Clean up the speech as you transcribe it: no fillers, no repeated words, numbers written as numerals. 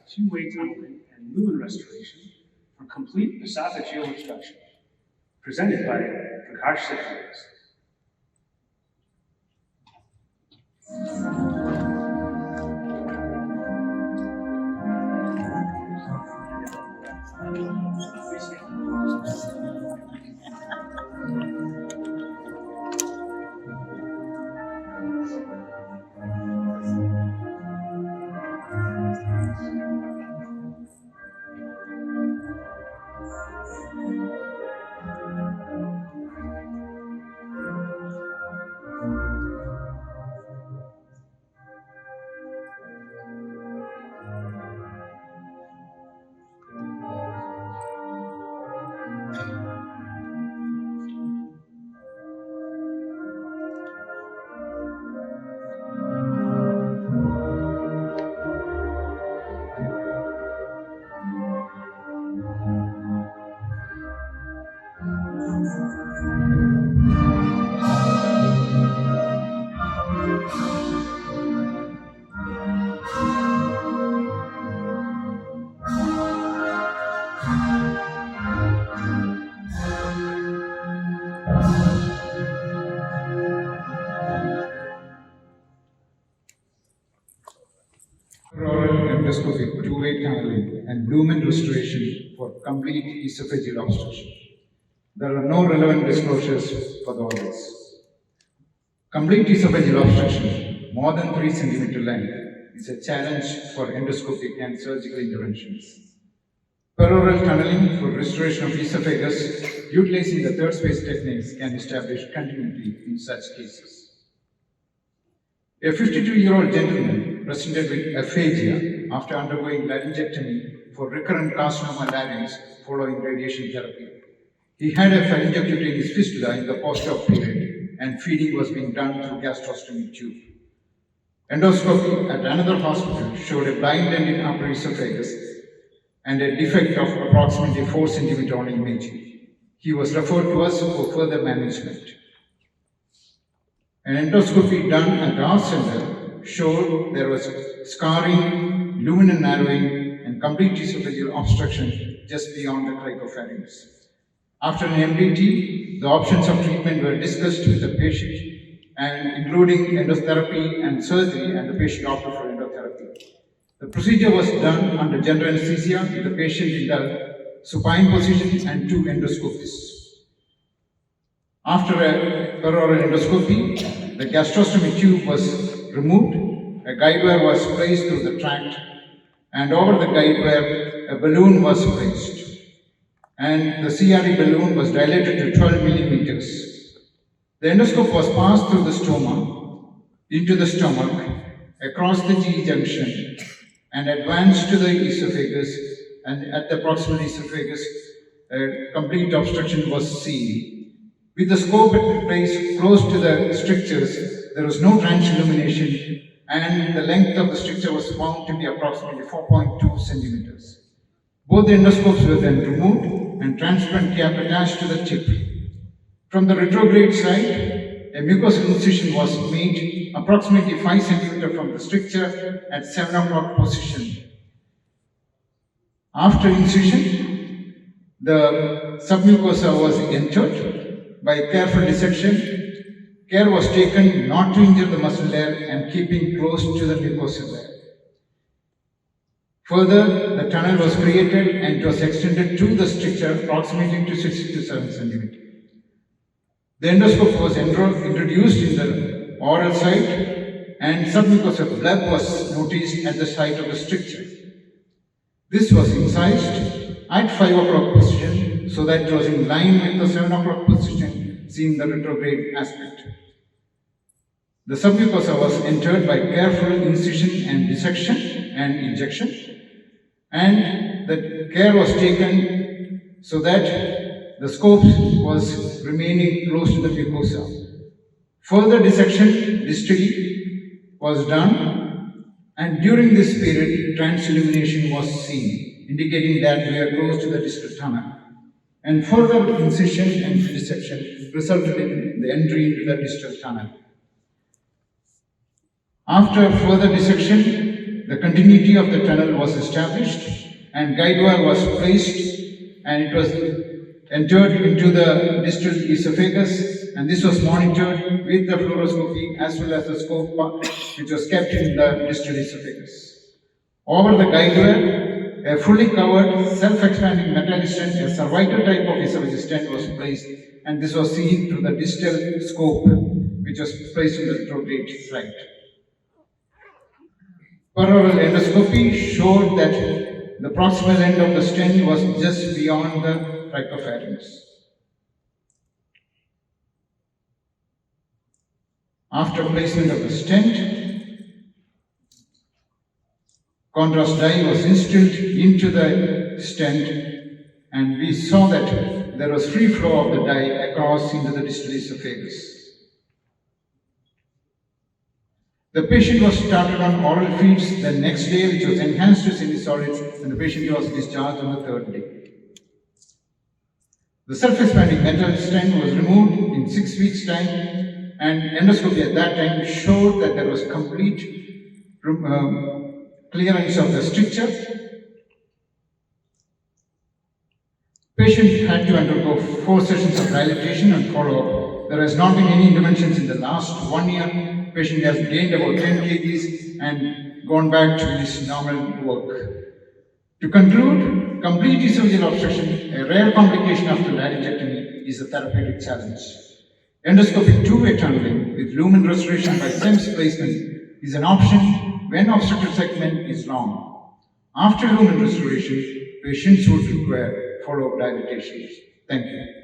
two-way tunneling and lumen restoration for complete esophageal obstruction, presented by Prakash Zacharias. Endoscopy, two-way tunneling, and lumen restoration for complete esophageal obstruction. There are no relevant disclosures for all this. Complete esophageal obstruction, more than 3 cm length, is a challenge for endoscopic and surgical interventions. Peroral tunneling for restoration of esophagus, utilizing the third space techniques, can establish continuity in such cases. A 52-year-old gentleman presented with aphasia after undergoing laryngectomy for recurrent carcinoma larynx following radiation therapy. He had a pharyngocutaneous fistula in the post-op period, and feeding was being done through gastrostomy tube. Endoscopy at another hospital showed a blind dent in upper esophagus and a defect of approximately 4 cm on imaging. He was referred to us for further management. An endoscopy done at our center showed there was scarring, luminal narrowing, and complete esophageal obstruction just beyond the cricopharynx. After an MDT, the options of treatment were discussed with the patient, and including endotherapy and surgery, and the patient opted for endotherapy. The procedure was done under general anesthesia with the patient in the supine position and 2 endoscopists. After a peroral endoscopy, the gastrostomy tube was removed, a guide wire was placed through the tract, and over the guide wire, a balloon was placed. And the CRE balloon was dilated to 12 millimeters. The endoscope was passed through the stoma, into the stomach, across the GE junction, and advanced to the esophagus, and at the proximal esophagus, a complete obstruction was seen. With the scope placed close to the strictures, there was no transillumination, and the length of the stricture was found to be approximately 4.2 centimeters. Both the endoscopes were then removed and transparent cap attached to the tip. From the retrograde side, a mucosal incision was made approximately 5 centimeters from the stricture at 7 o'clock position. After incision, the submucosa was entered. By careful dissection, care was taken not to injure the muscle layer and keeping close to the mucosal layer. Further, the tunnel was created and it was extended to the stricture approximately to 6 to 7 centimeters. The endoscope was introduced in the oral site, and submucosal bleb was noticed at the site of the stricture. This was incised at 5 o'clock position so that it was in line with the 7 o'clock position seen in the retrograde aspect. The submucosa was entered by careful incision and dissection and injection, and the care was taken so that the scope was remaining close to the mucosa. Further dissection distally was done, and during this period transillumination was seen, indicating that we are close to the distal tunnel. And further incision and dissection resulted in the entry into the distal tunnel. After further dissection, the continuity of the tunnel was established and guide wire was placed and it was entered into the distal esophagus, and this was monitored with the fluoroscopy as well as the scope which was kept in the distal esophagus. Over the guide wire, a fully covered self-expanding metal stent, a cervical type of esophageal stent was placed, and this was seen through the distal scope which was placed in the throat side. Peroral endoscopy showed that the proximal end of the stent was just beyond the trachopharynx. After placement of the stent, contrast dye was instilled into the stent, and we saw that there was free flow of the dye across into the distal esophagus. The patient was started on oral feeds the next day, which was enhanced to semi-solids, and the patient was discharged on the third day. The self-expanding metal stent was removed in 6 weeks' time, and endoscopy at that time showed that there was complete clearance of the stricture. Patient had to undergo 4 sessions of dilatation and follow-up. There has not been any interventions in the last 1 year. Patient has gained about 10 kgs and gone back to his normal work. To conclude, complete esophageal obstruction, a rare complication after laryngectomy, is a therapeutic challenge. Endoscopic two-way tunneling with lumen restoration by SEMS placement is an option when obstructive segment is long. After lumen restoration, patients would require follow-up dilatation. Thank you.